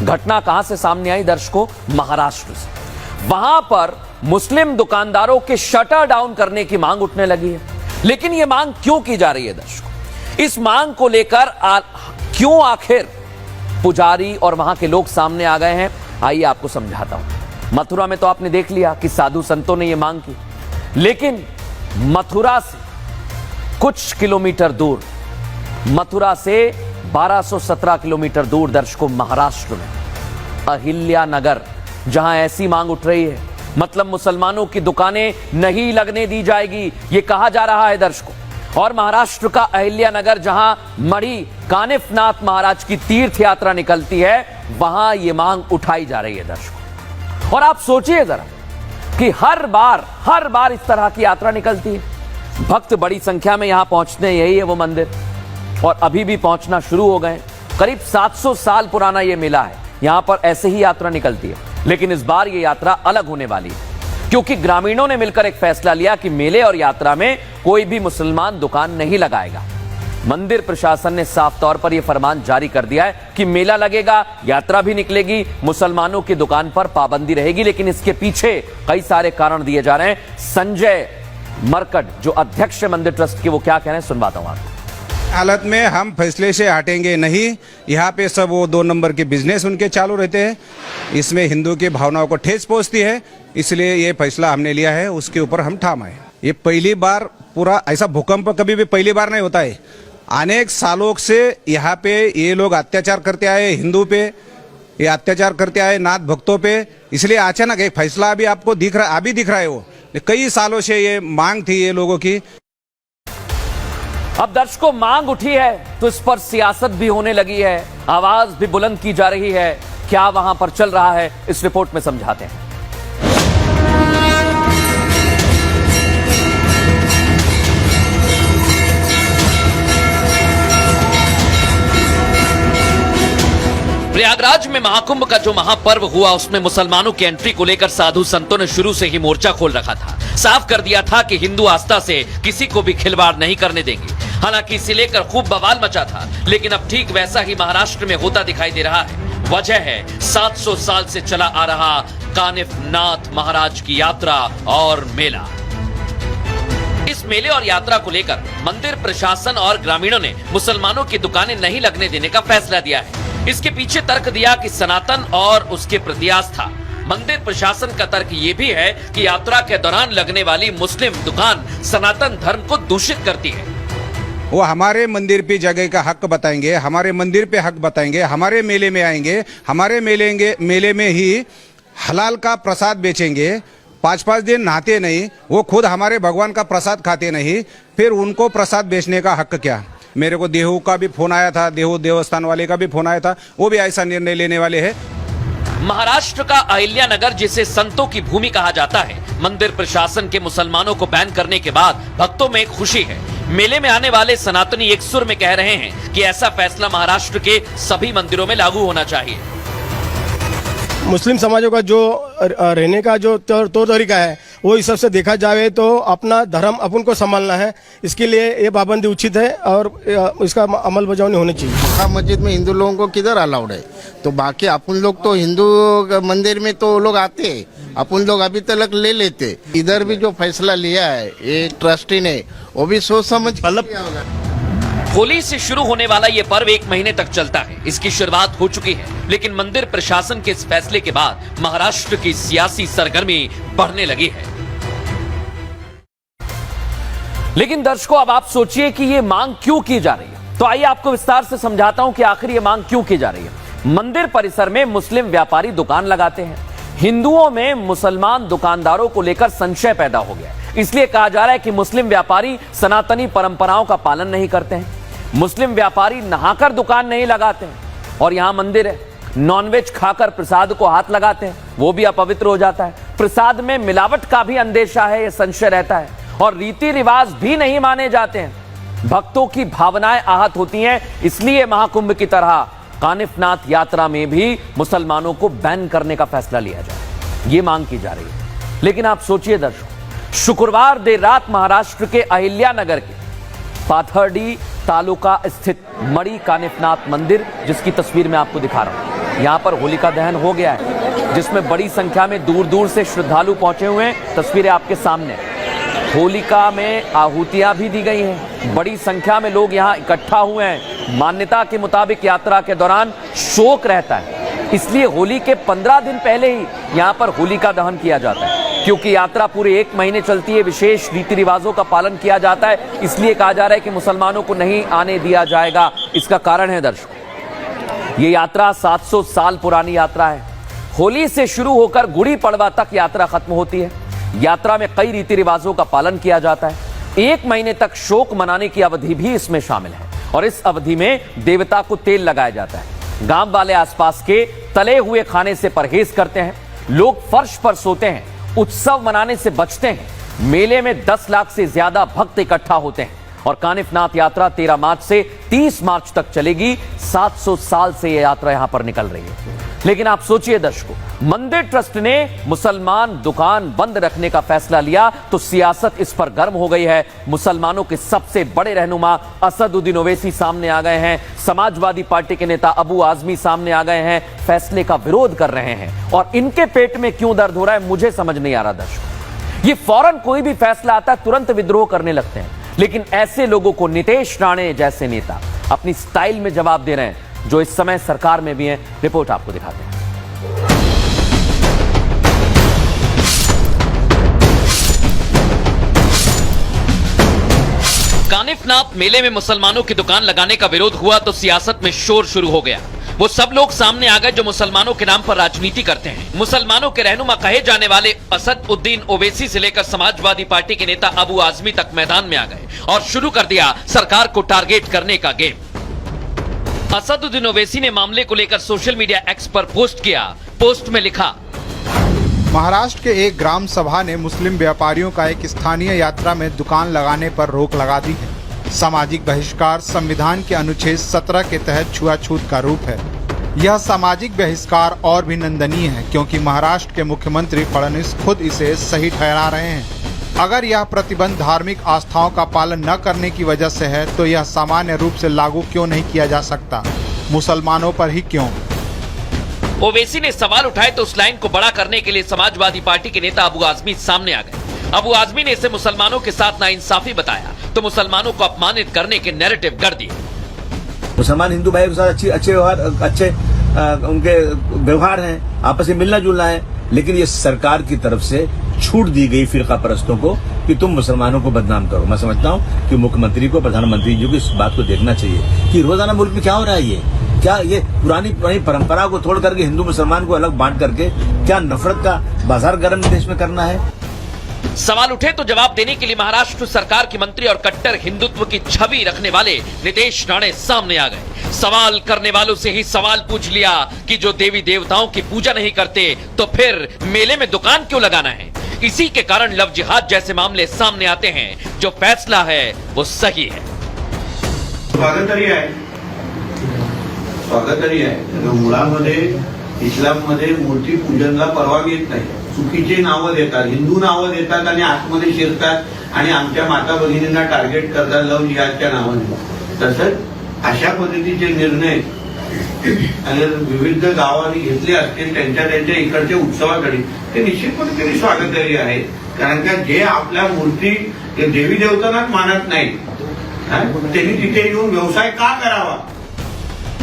घटना कहां से सामने आई दर्शकों? महाराष्ट्र से। वहां पर मुस्लिम दुकानदारों के शटर डाउन करने की मांग उठने लगी है। लेकिन यह मांग क्यों की जा रही है दर्शकों? इस मांग को लेकर क्यों आखिर पुजारी और वहां के लोग सामने आ गए हैं, आइए आपको समझाता हूं। मथुरा में तो आपने देख लिया कि साधु संतों ने यह मांग की, लेकिन मथुरा से कुछ किलोमीटर दूर, मथुरा से 1217 किलोमीटर दूर दर्शकों, महाराष्ट्र में अहिल्या नगर, जहां ऐसी मांग उठ रही है, मतलब मुसलमानों की दुकानें नहीं लगने दी जाएगी, यह कहा जा रहा है दर्शकों। और महाराष्ट्र का अहिल्या नगर, जहां मणि कानिफनाथ महाराज की तीर्थ यात्रा निकलती है, वहां यह मांग उठाई जा रही है दर्शकों। और आप सोचिए जरा कि हर बार इस तरह की यात्रा निकलती है, भक्त बड़ी संख्या में यहां पहुंचते हैं, यही है वो मंदिर, और अभी भी पहुंचना शुरू हो गए। करीब 700 साल पुराना यह मेला है, यहां पर ऐसे ही यात्रा निकलती है। लेकिन इस बार यह यात्रा अलग होने वाली है, क्योंकि ग्रामीणों ने मिलकर एक फैसला लिया कि मेले और यात्रा में कोई भी मुसलमान दुकान नहीं लगाएगा। मंदिर प्रशासन ने साफ तौर पर यह फरमान जारी कर दिया है कि मेला लगेगा, यात्रा भी निकलेगी, मुसलमानों की दुकान पर पाबंदी रहेगी। लेकिन इसके पीछे कई सारे कारण दिए जा रहे हैं। संजय मरकट, जो अध्यक्ष मंदिर ट्रस्ट के, वो क्या कह रहे हैं, सुनवाता हूं आपको। हालत में हम फैसले से हटेंगे नहीं। यहाँ पे सब वो 2 नंबर के बिजनेस उनके चालू रहते हैं, इसमें हिंदू की भावनाओं को ठेस पहुंचती है, इसलिए ये फैसला हमने लिया है, उसके ऊपर हम ठाम आए। ये पहली बार, पूरा ऐसा भूकंप कभी भी पहली बार नहीं होता है। अनेक सालों से यहाँ पे ये लोग अत्याचार करते आए हिंदू पे, ये अत्याचार करते आए नाथ भक्तों पे, इसलिए अचानक एक फैसला अभी आपको दिख रहा है, अभी दिख रहा है। वो कई सालों से ये मांग थी ये लोगों की। अब दर्शकों, मांग उठी है तो इस पर सियासत भी होने लगी है, आवाज भी बुलंद की जा रही है। क्या वहां पर चल रहा है, इस रिपोर्ट में समझाते हैं। प्रयागराज में महाकुंभ का जो महापर्व हुआ, उसमें मुसलमानों की एंट्री को लेकर साधु संतों ने शुरू से ही मोर्चा खोल रखा था। साफ कर दिया था कि हिंदू आस्था से किसी को भी खिलवाड़ नहीं करने देंगे। हालांकि इसे लेकर खूब बवाल मचा था, लेकिन अब ठीक वैसा ही महाराष्ट्र में होता दिखाई दे रहा है। वजह है 700 साल से चला आ रहा कानिफनाथ महाराज की यात्रा और मेला। इस मेले और यात्रा को लेकर मंदिर प्रशासन और ग्रामीणों ने मुसलमानों की दुकानें नहीं लगने देने का फैसला दिया है। इसके पीछे तर्क दिया कि सनातन और उसके प्रति आस्था। मंदिर प्रशासन का तर्क ये भी है कि यात्रा के दौरान लगने वाली मुस्लिम दुकान सनातन धर्म को दूषित करती है। वो हमारे मंदिर पे जगह का हक बताएंगे, हमारे मंदिर पे हक बताएंगे, हमारे मेले में आएंगे, हमारे मेले में ही हलाल का प्रसाद बेचेंगे, 5-5 दिन नहाते नहीं, वो खुद हमारे भगवान का प्रसाद खाते नहीं, फिर उनको प्रसाद बेचने का हक क्या? मेरे को देहू का भी फोन आया था, देहू देवस्थान वाले का भी फोन आया था, वो भी ऐसा निर्णय लेने वाले हैं। महाराष्ट्र का अहिल्या नगर, जिसे संतों की भूमि कहा जाता है, मंदिर प्रशासन के मुसलमानों को बैन करने के बाद भक्तों में खुशी है। मेले में आने वाले सनातनी एक सुर में कह रहे हैं कि ऐसा फैसला महाराष्ट्र के सभी मंदिरों में लागू होना चाहिए। मुस्लिम समाजों का जो रहने का जो तौर तरीका है, वो इस सबसे देखा जाए तो अपना धर्म अपन को संभालना है, इसके लिए ये पाबंदी उचित है और इसका अमल बजावनी होनी चाहिए। मक्का मस्जिद में हिंदू लोगों को किधर अलाउड है? तो बाकी अपन लोग तो हिंदू मंदिर में तो लोग आते हैं, अपन लोग अभी तक ले लेते। इधर भी जो फैसला लिया है ये ट्रस्टी ने, वो भी सोच समझ किया होगा। होली से शुरू होने वाला ये पर्व 1 महीने तक चलता है। इसकी शुरुआत हो चुकी है, लेकिन मंदिर प्रशासन के इस फैसले के बाद महाराष्ट्र की सियासी सरगर्मी बढ़ने लगी है। लेकिन दर्शकों, अब आप सोचिए कि ये मांग क्यों की जा रही है। तो आइए आपको विस्तार से समझाता हूं कि आखिर ये मांग क्यों की जा रही है। मंदिर परिसर में मुस्लिम व्यापारी दुकान लगाते हैं, हिंदुओं में मुसलमान दुकानदारों को लेकर संशय पैदा हो गया, इसलिए कहा जा रहा है कि मुस्लिम व्यापारी सनातनी परंपराओं का पालन नहीं करते हैं, मुस्लिम व्यापारी नहाकर दुकान नहीं लगाते हैं, और यहां मंदिर है, नॉनवेज खाकर प्रसाद को हाथ लगाते हैं, वो भी अपवित्र हो जाता है। प्रसाद में मिलावट का भी अंदेशा है, यह संशय रहता है, और रीति रिवाज भी नहीं माने जाते हैं। भक्तों की भावनाएं आहत होती हैं, इसलिए महाकुंभ की तरह कानिफनाथ यात्रा में भी मुसलमानों को बैन करने का फैसला लिया जाए, ये मांग की जा रही है। लेकिन आप सोचिए दर्शकों, शुक्रवार देर रात महाराष्ट्र के अहिल्या नगर के पाथर्डी तालुका स्थित मणि कानिफनाथ मंदिर, जिसकी तस्वीर मैं आपको दिखा रहा हूं, यहां पर होलिका दहन हो गया है, जिसमें बड़ी संख्या में दूर दूर से श्रद्धालु पहुंचे हुए हैं। तस्वीरें आपके सामने। होलिका में आहुतियां भी दी गई हैं। बड़ी संख्या में लोग यहां इकट्ठा हुए हैं। मान्यता के मुताबिक यात्रा के दौरान शोक रहता है, इसलिए होली के 15 दिन पहले ही यहां पर होलिका दहन किया जाता है। क्योंकि यात्रा पूरे 1 महीने चलती है, विशेष रीति रिवाजों का पालन किया जाता है, इसलिए कहा जा रहा है कि मुसलमानों को नहीं आने दिया जाएगा। इसका कारण है दर्शकों, ये यात्रा 700 साल पुरानी यात्रा है। होली से शुरू होकर गुड़ी पड़वा तक यात्रा खत्म होती है। यात्रा में कई रीति रिवाजों का पालन किया जाता है। 1 महीने तक शोक मनाने की अवधि भी इसमें शामिल है और इस अवधि में देवता को तेल लगाया जाता है। गांव वाले आसपास के तले हुए खाने से परहेज करते हैं। लोग फर्श पर सोते हैं। उत्सव मनाने से बचते हैं। मेले में 10 लाख से ज्यादा भक्त इकट्ठा होते हैं और कानिफनाथ यात्रा 13 मार्च से 30 मार्च तक चलेगी। 700 साल से यह यात्रा यहां पर निकल रही है। लेकिन आप सोचिए दर्शकों, मंदिर ट्रस्ट ने मुसलमान दुकान बंद रखने का फैसला लिया तो सियासत इस पर गर्म हो गई है। मुसलमानों के सबसे बड़े रहनुमा असदुद्दीन ओवैसी सामने आ गए हैं। समाजवादी पार्टी के नेता अबू आजमी सामने आ गए हैं, फैसले का विरोध कर रहे हैं। और इनके पेट में क्यों दर्द हो रहा है मुझे समझ नहीं आ रहा दर्शकों। ये फौरन कोई भी फैसला आता है तुरंत विद्रोह करने लगते हैं, लेकिन ऐसे लोगों को नीतीश राणे जैसे नेता अपनी स्टाइल में जवाब दे रहे हैं, जो इस समय सरकार में भी हैं। रिपोर्ट आपको दिखाते हैं। कानिफनाथ मेले में मुसलमानों की दुकान लगाने का विरोध हुआ तो सियासत में शोर शुरू हो गया। वो सब लोग सामने आ गए जो मुसलमानों के नाम पर राजनीति करते हैं। मुसलमानों के रहनुमा कहे जाने वाले असदुद्दीन ओवैसी से लेकर समाजवादी पार्टी के नेता अबू आजमी तक मैदान में आ गए और शुरू कर दिया सरकार को टारगेट करने का गेम। असदुद्दीन ओवैसी ने मामले को लेकर सोशल मीडिया एक्स पर पोस्ट किया। पोस्ट में लिखा, महाराष्ट्र के एक ग्राम सभा ने मुस्लिम व्यापारियों का एक स्थानीय यात्रा में दुकान लगाने पर रोक लगा दी है। सामाजिक बहिष्कार संविधान के अनुच्छेद 17 के तहत छुआछूत का रूप है। यह सामाजिक बहिष्कार और भी निंदनीय है क्योंकि महाराष्ट्र के मुख्यमंत्री फडणवीस खुद इसे सही ठहरा रहे हैं। अगर यह प्रतिबंध धार्मिक आस्थाओं का पालन न करने की वजह से है तो यह सामान्य रूप से लागू क्यों नहीं किया जा सकता, मुसलमानों पर ही क्यों? ओवैसी ने सवाल उठाए तो उस लाइन को बड़ा करने के लिए समाजवादी पार्टी के नेता अबू आजमी सामने आ गए। अबू आजमी ने इसे मुसलमानों के साथ नाइंसाफी बताया तो मुसलमानों को अपमानित करने के नैरेटिव कर दिए। मुसलमान हिंदू भाइयों के साथ अच्छे उनके व्यवहार हैं, आपस में मिलना जुलना है, लेकिन ये सरकार की तरफ से छूट दी गई फिरका परस्तों को कि तुम मुसलमानों को बदनाम करो। मैं समझता हूँ कि मुख्यमंत्री को, प्रधानमंत्री जी को इस बात को देखना चाहिए कि रोजाना मुल्क में क्या हो रहा है। क्या ये पुरानी परंपरा को तोड़ करके हिंदू मुसलमान को अलग बांट करके क्या नफरत का बाजार गर्म देश में करना है? सवाल उठे तो जवाब देने के लिए महाराष्ट्र सरकार के मंत्री और कट्टर हिंदुत्व की छवि रखने वाले नीतीश राणे सामने आ गए। सवाल करने वालों से ही सवाल पूछ लिया कि जो देवी देवताओं की पूजा नहीं करते तो फिर मेले में दुकान क्यों लगाना है? इसी के कारण लव जिहाद जैसे मामले सामने आते हैं। जो फैसला है वो सही है। स्वागतरी आहे। मुळामध्ये इस्लाममध्ये मूर्ती पूजनला परवानगी नाही, चुकीची नावं देतात, हिंदू नावं देतात आणि आतमध्ये शिरतात आणि आमच्या माता भगिनींना टार्गेट करतात लव जिहादच्या नावाने। तसंच अशा पद्धतीचे निर्णय अगर विविध गावांनी घेतले असतील त्यांच्या इकडच्या उत्सवाकडे ते निश्चितपणे तरी स्वागतरी आहे। कारण का जे आपल्या मूर्ती देवी देवतांनाच मानत नाही त्यांनी तिथे येऊन व्यवसाय का करावा?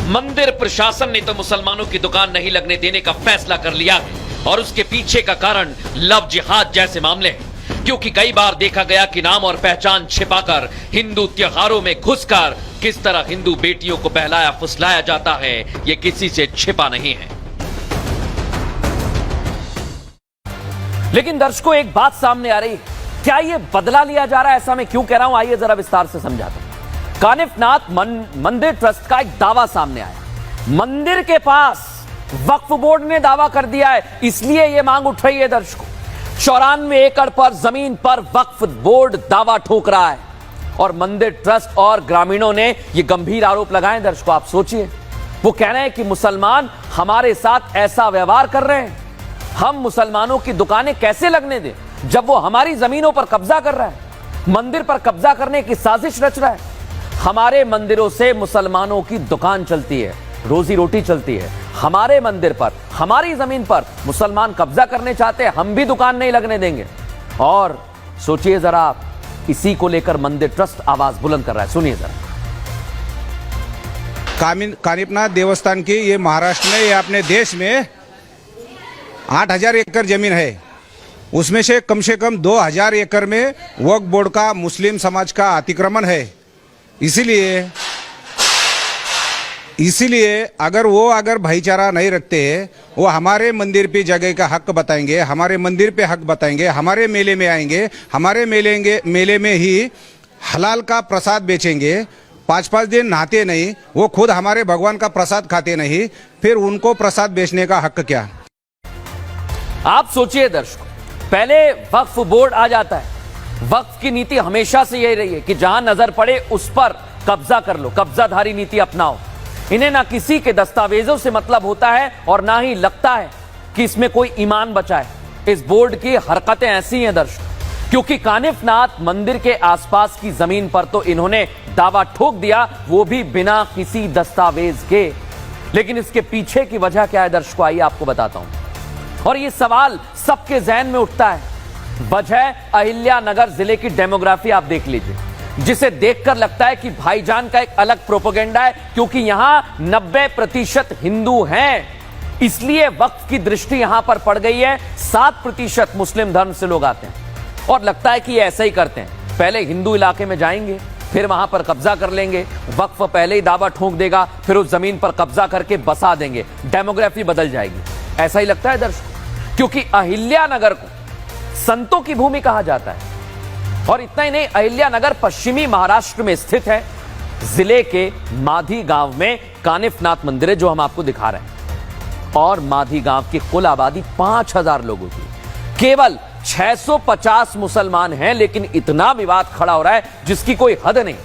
मंदिर प्रशासन ने तो मुसलमानों की दुकान नहीं लगने देने का फैसला कर लिया है और उसके पीछे का कारण लव जिहाद जैसे मामले हैं। क्योंकि कई बार देखा गया कि नाम और पहचान छिपाकर हिंदू त्योहारों में घुसकर किस तरह हिंदू बेटियों को बहलाया फुसलाया जाता है, ये किसी से छिपा नहीं है। लेकिन दर्शकों एक बात सामने आ रही है, क्या ये बदला लिया जा रहा है? ऐसा मैं क्यों कह रहा हूं, आइए जरा विस्तार से समझाता हूं। कानिफनाथ मंदिर ट्रस्ट का एक दावा सामने आया। मंदिर के पास वक्फ बोर्ड ने दावा कर दिया है, इसलिए यह मांग उठ रही है दर्शकों। 94 एकड़ पर जमीन पर वक्फ बोर्ड दावा ठोक रहा है और मंदिर ट्रस्ट और ग्रामीणों ने यह गंभीर आरोप लगाए। दर्शकों आप सोचिए, वो कह रहे हैं कि मुसलमान हमारे साथ ऐसा व्यवहार कर रहे हैं, हम मुसलमानों की दुकानें कैसे लगने दें जब वो हमारी जमीनों पर कब्जा कर रहा है, मंदिर पर कब्जा करने की साजिश रच रहा है। हमारे मंदिरों से मुसलमानों की दुकान चलती है, रोजी रोटी चलती है। हमारे मंदिर पर, हमारी जमीन पर मुसलमान कब्जा करने चाहते हैं, हम भी दुकान नहीं लगने देंगे। और सोचिए जरा आप, इसी को लेकर मंदिर ट्रस्ट आवाज बुलंद कर रहा है, सुनिए जरा। कानिपनाथ देवस्थान की ये महाराष्ट्र में, ये अपने देश में 8,000 एकड़ जमीन है, उसमें से कम 2,000 एकड़ में वक्फ बोर्ड का मुस्लिम समाज का अतिक्रमण है। इसीलिए अगर भाईचारा नहीं रखते हैं, वो हमारे मंदिर पे जगह का हक बताएंगे, हमारे मंदिर पे हक बताएंगे, हमारे मेले में आएंगे, हमारे मेले में ही हलाल का प्रसाद बेचेंगे, 5-5 दिन नहाते नहीं, वो खुद हमारे भगवान का प्रसाद खाते नहीं, फिर उनको प्रसाद बेचने का हक क्या? आप सोचिए दर्शकों, पहले वक्फ बोर्ड आ जाता है। वक्फ की नीति हमेशा से यही रही है कि जहां नजर पड़े उस पर कब्जा कर लो, कब्जाधारी नीति अपनाओ। इन्हें ना किसी के दस्तावेजों से मतलब होता है और ना ही लगता है कि इसमें कोई ईमान बचा है। इस बोर्ड की हरकतें ऐसी हैं दर्शकों, क्योंकि कानिफनाथ मंदिर के आसपास की जमीन पर तो इन्होंने दावा ठोक दिया, वो भी बिना किसी दस्तावेज के। लेकिन इसके पीछे की वजह क्या है दर्शकों, आइए आपको बताता हूं। और ये सवाल सबके जहन में उठता है। वजह अहिल्यानगर जिले की डेमोग्राफी आप देख लीजिए, जिसे देखकर लगता है कि भाईजान का एक अलग प्रोपेगेंडा है, क्योंकि यहां 90% हिंदू हैं, इसलिए वक्फ की दृष्टि यहां पर पड़ गई है। 7% मुस्लिम धर्म से लोग आते हैं और लगता है कि ये ऐसा ही करते हैं, पहले हिंदू इलाके में जाएंगे, फिर वहां पर कब्जा कर लेंगे, वक्फ पहले ही दावा ठोक देगा, फिर उस जमीन पर कब्जा करके बसा देंगे, डेमोग्राफी बदल जाएगी। ऐसा ही लगता है दर्शकों, क्योंकि अहिल्यानगर को संतों की भूमि कहा जाता है। और इतना ही नहीं, अहिल्यानगर पश्चिमी महाराष्ट्र में स्थित है। जिले के माधी गांव में कानिफनाथ मंदिर है, जो हम आपको दिखा रहे हैं। और माधी गांव की कुल आबादी 5,000 लोगों की, केवल 650 मुसलमान हैं, लेकिन इतना विवाद खड़ा हो रहा है जिसकी कोई हद नहीं।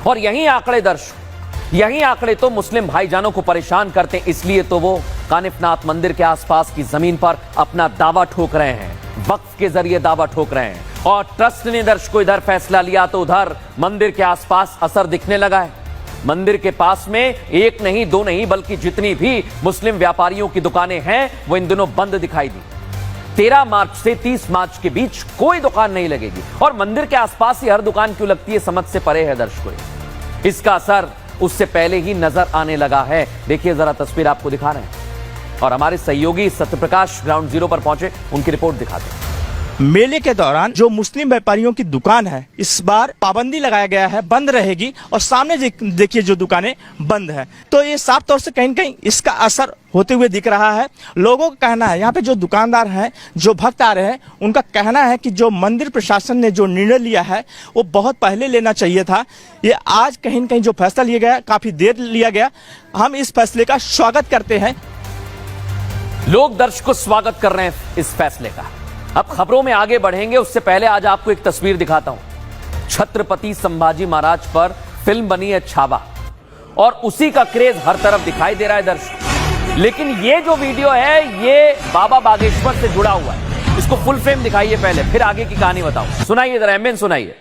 और यही आंकड़े दर्शक, यही आंकड़े तो मुस्लिम भाईजानों को परेशान करते हैं, इसलिए तो वो कानिफनाथ मंदिर के आसपास की जमीन पर अपना दावा ठोक रहे हैं, वक्फ के जरिए दावा ठोक रहे हैं। और ट्रस्ट ने दर्शकों इधर फैसला लिया तो उधर मंदिर के आसपास असर दिखने लगा है। मंदिर के पास में एक नहीं, दो नहीं, बल्कि जितनी भी मुस्लिम व्यापारियों की दुकानें हैं वो इन दिनों बंद दिखाई दी। 13 मार्च से 30 मार्च के बीच कोई दुकान नहीं लगेगी। और मंदिर के आसपास ही हर दुकान क्यों लगती है, समझ से परे है दर्शकों। इसका असर उससे पहले ही नजर आने लगा है। देखिए जरा तस्वीर आपको दिखा रहे हैं, और हमारे सहयोगी सत्यप्रकाश ग्राउंड जीरो पर पहुंचे, उनकी रिपोर्ट दिखाते हैं। मेले के दौरान जो मुस्लिम व्यापारियों की दुकान है, इस बार पाबंदी लगाया गया है, बंद रहेगी। और सामने देखिए जो दुकानें बंद है, तो ये साफ तौर से कहीं न कहीं इसका असर होते हुए दिख रहा है। लोगों का कहना है, यहाँ पे जो दुकानदार हैं, जो भक्त आ रहे हैं, उनका कहना है कि जो मंदिर प्रशासन ने जो निर्णय लिया है वो बहुत पहले लेना चाहिए था। ये आज कहीं न कहीं जो फैसला लिया गया, काफी देर लिया गया। हम इस फैसले का स्वागत करते हैं। लोग दर्शकों स्वागत कर रहे हैं इस फैसले का। अब खबरों में आगे बढ़ेंगे, उससे पहले आज आपको एक तस्वीर दिखाता हूं। छत्रपति संभाजी महाराज पर फिल्म बनी है छावा, और उसी का क्रेज हर तरफ दिखाई दे रहा है दर्शक। लेकिन ये जो वीडियो है ये बाबा बागेश्वर से जुड़ा हुआ है। इसको फुल फ्रेम दिखाइए पहले, फिर आगे की कहानी बताऊं। सुनाइए जरा, एमएन सुनाइए।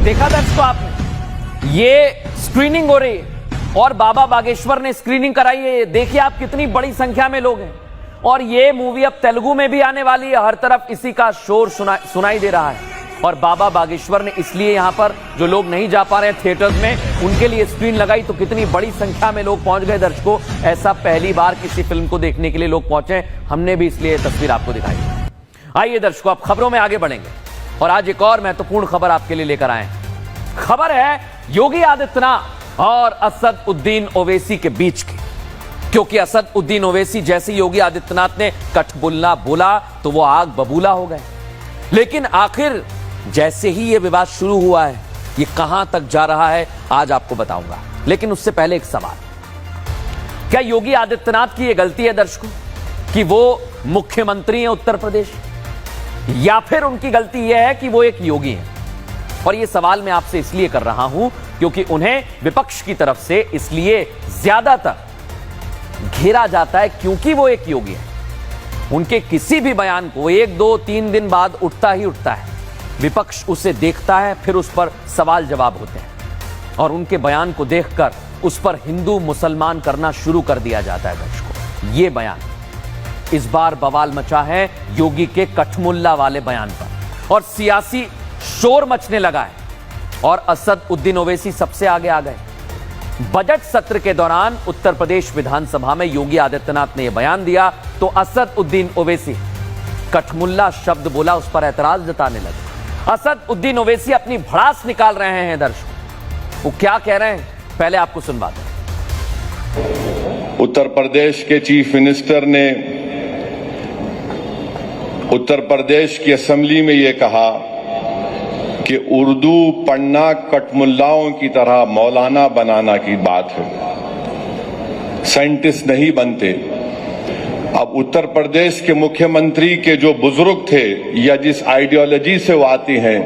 देखा दर्शकों आपने, ये स्क्रीनिंग हो रही है और बाबा बागेश्वर ने स्क्रीनिंग कराई है। देखिए आप कितनी बड़ी संख्या में लोग हैं, और ये मूवी अब तेलुगु में भी आने वाली है। हर तरफ इसी का शोर सुनाई दे रहा है। और बाबा बागेश्वर ने इसलिए यहां पर जो लोग नहीं जा पा रहे हैं थिएटर्स में, उनके लिए स्क्रीन लगाई, तो कितनी बड़ी संख्या में लोग पहुंच गए दर्शकों। ऐसा पहली बार किसी फिल्म को देखने के लिए लोग पहुंचे, हमने भी इसलिए तस्वीर आपको दिखाई। आइए दर्शकों, अब खबरों में आगे बढ़ेंगे, और आज एक और महत्वपूर्ण खबर आपके लिए लेकर आए हैं। खबर है योगी आदित्यनाथ और असद उद्दीन ओवैसी के बीच की, क्योंकि असद उद्दीन ओवैसी जैसे योगी आदित्यनाथ ने कठबुल्ला बोला तो वो आग बबूला हो गए। लेकिन आखिर जैसे ही ये विवाद शुरू हुआ है, ये कहां तक जा रहा है आज आपको बताऊंगा। लेकिन उससे पहले एक सवाल, क्या योगी आदित्यनाथ की यह गलती है दर्शकों कि वो मुख्यमंत्री हैं उत्तर प्रदेश, या फिर उनकी गलती यह है कि वो एक योगी हैं? और ये सवाल मैं आपसे इसलिए कर रहा हूं क्योंकि उन्हें विपक्ष की तरफ से इसलिए ज्यादातर घेरा जाता है क्योंकि वो एक योगी है। उनके किसी भी बयान को 1, 2, 3 दिन बाद उठता ही उठता है, विपक्ष उसे देखता है, फिर उस पर सवाल जवाब होते हैं और उनके बयान को देखकर उस पर हिंदू मुसलमान करना शुरू कर दिया जाता है। दर्शकों, ये बयान इस बार बवाल मचा है योगी के कठमुल्ला वाले बयान पर और सियासी शोर मचने लगा है और असद उद्दीन ओवैसी सबसे आगे आ गए। बजट सत्र के दौरान उत्तर प्रदेश विधानसभा में योगी आदित्यनाथ ने यह बयान दिया तो असद उद्दीन ओवैसी कठमुल्ला शब्द बोला, उस पर ऐतराज जताने लगे। असद उद्दीन ओवैसी अपनी भड़ास निकाल रहे हैं। दर्शकों, वो क्या कह रहे हैं पहले आपको सुनवाते हैं। उत्तर प्रदेश के चीफ मिनिस्टर ने उत्तर प्रदेश की असेंबली में यह कहा कि उर्दू पढ़ना कठमुल्लाओं की तरह मौलाना बनाना की बात है, साइंटिस्ट नहीं बनते। अब उत्तर प्रदेश के मुख्यमंत्री के जो बुजुर्ग थे या जिस आइडियोलॉजी से वो आते हैं,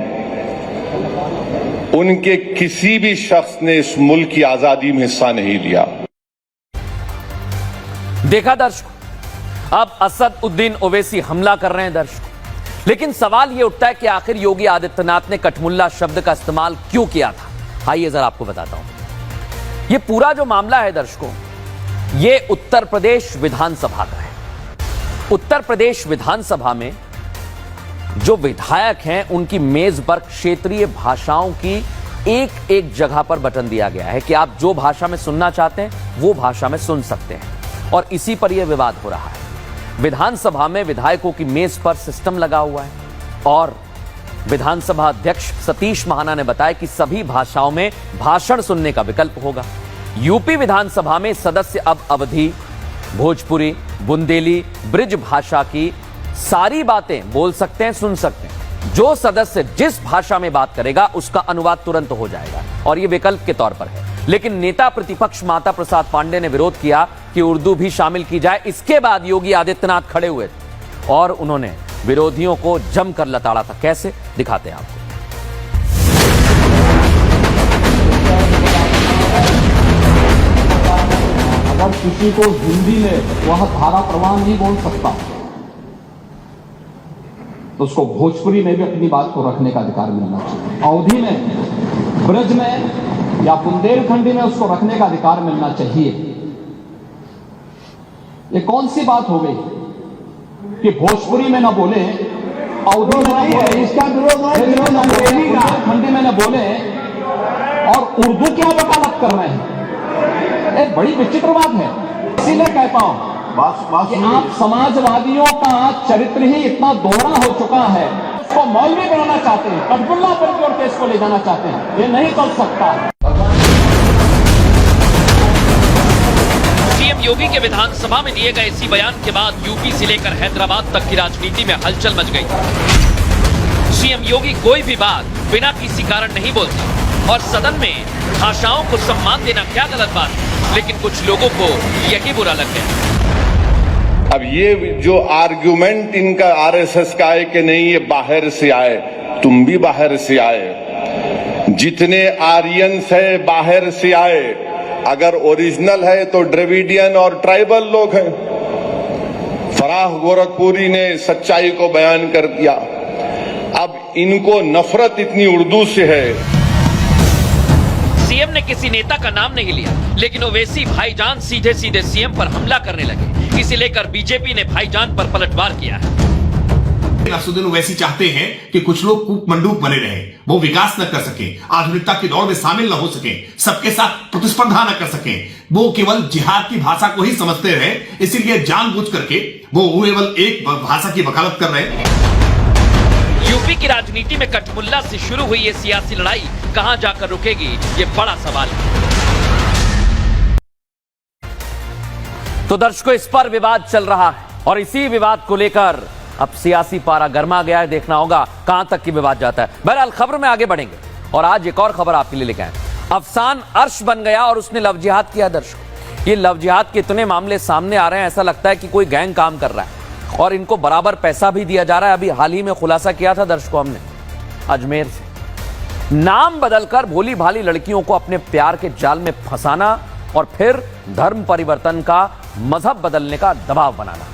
उनके किसी भी शख्स ने इस मुल्क की आजादी में हिस्सा नहीं लिया। देखा दर्शकों, अब असद उद्दीन ओवैसी हमला कर रहे हैं दर्शकों, लेकिन सवाल यह उठता है कि आखिर योगी आदित्यनाथ ने कठमुल्ला शब्द का इस्तेमाल क्यों किया था। आइए जरा आपको बताता हूं। यह पूरा जो मामला है दर्शकों, यह उत्तर प्रदेश विधानसभा का है। उत्तर प्रदेश विधानसभा में जो विधायक हैं उनकी मेज पर क्षेत्रीय भाषाओं की एक एक जगह पर बटन दिया गया है कि आप जो भाषा में सुनना चाहते हैं वो भाषा में सुन सकते हैं और इसी पर यह विवाद हो रहा है। विधानसभा में विधायकों की मेज पर सिस्टम लगा हुआ है और विधानसभा अध्यक्ष सतीश महाना ने बताया कि सभी भाषाओं में भाषण सुनने का विकल्प होगा। यूपी विधानसभा में सदस्य अब अवधी, भोजपुरी, बुंदेली, ब्रिज भाषा की सारी बातें बोल सकते हैं, सुन सकते हैं। जो सदस्य जिस भाषा में बात करेगा उसका अनुवाद तुरंत हो जाएगा और यह विकल्प के तौर पर है। लेकिन नेता प्रतिपक्ष माता प्रसाद पांडे ने विरोध किया कि उर्दू भी शामिल की जाए। इसके बाद योगी आदित्यनाथ खड़े हुए थे और उन्होंने विरोधियों को जमकर लताड़ा था। कैसे, दिखाते हैं आपको। अगर किसी को हिंदी में वह धारा प्रवाह नहीं बोल सकता तो उसको भोजपुरी में भी अपनी बात को रखने का अधिकार मिलना चाहिए। अवधी में, ब्रज में या बुंदेलखंडी में उसको रखने का अधिकार मिलना चाहिए। ये कौन सी बात हो गई कि भोजपुरी में न बोले, अवधी में न बोले, इसका बुंदेलखंडी में न बोले और उर्दू क्या वकालत कर रहे हैं। एक बड़ी विचित्र बात है। इसीलिए कहता हूं कि आप समाजवादियों का चरित्र ही इतना दोहरा हो चुका है, उसको मौलवी बनाना चाहते हैं, कठमुल्ला पर की ओर केस को ले जाना चाहते हैं। ये नहीं कर सकता। सीएम योगी के विधानसभा में दिए गए इसी बयान के बाद यूपी से लेकर हैदराबाद तक की राजनीति में हलचल मच गई। सीएम योगी कोई भी बात बिना किसी कारण नहीं बोलता और सदन में भाषाओं को सम्मान देना क्या गलत बात है, लेकिन कुछ लोगों को यही बुरा लग गया। अब ये जो आर्गुमेंट इनका आरएसएस का है कि नहीं ये बाहर से आए, तुम भी बाहर से आए। जितने आर्यंस है बाहर से आए, अगर ओरिजिनल है तो द्रविडियन और ट्राइबल लोग हैं। फराह गोरखपुरी ने सच्चाई को बयान कर दिया। अब इनको नफरत इतनी उर्दू से है। सीएम ने किसी नेता का नाम नहीं लिया, लेकिन ओवैसी भाईजान सीधे सीधे सीएम पर हमला करने लगे। इसे लेकर बीजेपी ने भाईजान पर पलटवार किया है। असदुद्दीन ओवैसी चाहते हैं कि कुछ लोग कूप मंडूक बने रहे, वो विकास न कर सके, आधुनिकता की दौड़ में शामिल न हो सके, सबके साथ प्रतिस्पर्धा न कर सके, वो केवल जिहाद की भाषा को ही समझते रहे। इसीलिए जानबूझ करके वो केवल एक भाषा की वकालत कर रहे हैं। यूपी की राजनीति में कठमुल्ला से शुरू हुई ये सियासी लड़ाई कहां जाकर रुकेगी, ये बड़ा सवाल है। तो दर्शकों, इस पर विवाद चल रहा है और इसी विवाद को लेकर अब सियासी पारा गर्मा गया है। देखना होगा कहां तक की विवाद जाता है। बहरहाल खबर में आगे बढ़ेंगे और आज एक और खबर आपके लिए लेकर आए। अफसान अर्श बन गया और उसने लव जिहाद किया। दर्शकों, ये लव जिहाद के इतने मामले सामने आ रहे हैं, ऐसा लगता है कि कोई गैंग काम कर रहा है और इनको बराबर पैसा भी दिया जा रहा है। अभी हाल ही में खुलासा किया था दर्शकों हमने अजमेर से नाम बदलकर भोली भाली लड़कियों को अपने प्यार के जाल में फंसाना और फिर धर्म परिवर्तन का, मजहब बदलने का दबाव बनाना,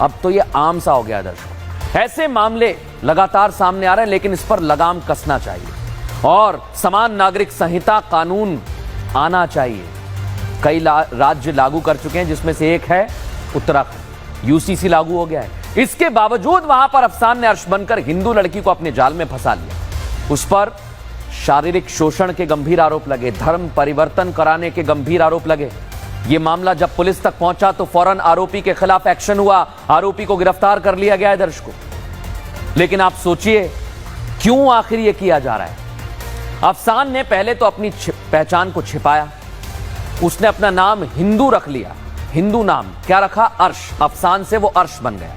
अब तो यह आम सा हो गया दर्शकों। ऐसे मामले लगातार सामने आ रहे हैं, लेकिन इस पर लगाम कसना चाहिए और समान नागरिक संहिता कानून आना चाहिए। कई राज्य लागू कर चुके हैं, जिसमें से एक है उत्तराखंड, यूसीसी लागू हो गया है। इसके बावजूद वहां पर अफसान ने अर्श बनकर हिंदू लड़की को अपने जाल में फंसा लिया। उस पर शारीरिक शोषण के गंभीर आरोप लगे, धर्म परिवर्तन कराने के गंभीर आरोप लगे। यह मामला जब पुलिस तक पहुंचा तो फौरन आरोपी के खिलाफ एक्शन हुआ, आरोपी को गिरफ्तार कर लिया गया है दर्शकों। लेकिन आप सोचिए क्यों आखिर यह किया जा रहा है। अफसान ने पहले तो अपनी पहचान को छिपाया, उसने अपना नाम हिंदू रख लिया, हिंदू नाम क्या रखा, अर्श। अफसान से वो अर्श बन गया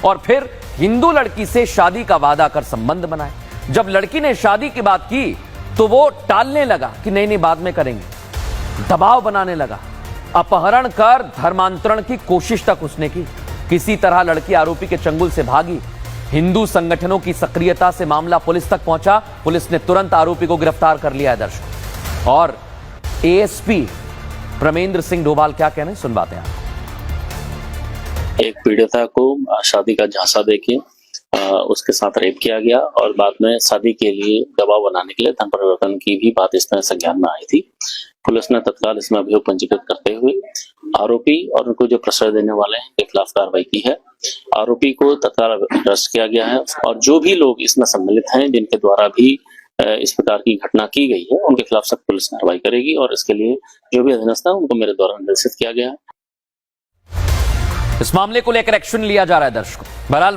और फिर हिंदू लड़की से शादी का वादा कर संबंध बनाए। जब लड़की ने शादी की बात की तो वो टालने लगा कि नहीं बाद में करेंगे, दबाव बनाने लगा। अपहरण कर धर्मांतरण की कोशिश तक उसने की। किसी तरह लड़की आरोपी के चंगुल से भागी। हिंदू संगठनों की सक्रियता से मामला पुलिस तक पहुंचा। पुलिस ने तुरंत आरोपी को गिरफ्तार कर लिया है दर्शकों। और एएसपी प्रमेंद्र सिंह डोभाल क्या कहने, सुनवाते हैं। एक पीड़िता को शादी का झांसा देके उसके साथ रेप किया गया और बाद में शादी के लिए दबाव बनाने के लिए धर्म परिवर्तन की भी बात इस तरह संज्ञान में आई थी। पुलिस ने तत्काल इसमें अभियोग पंजीकृत करते हुए आरोपी और उनको जो प्रश्रय देने वाले हैं के खिलाफ कार्रवाई की है। आरोपी को तत्काल अरेस्ट किया गया है और जो भी लोग इसमें सम्मिलित हैं, जिनके द्वारा भी इस प्रकार की घटना की गई है, उनके खिलाफ सख्त पुलिस कार्रवाई करेगी और इसके लिए जो भी अधीनस्थ है उनको मेरे द्वारा निर्देशित किया गया है। इस मामले को लेकर एक्शन लिया जा रहा है दर्शकों। बहरहाल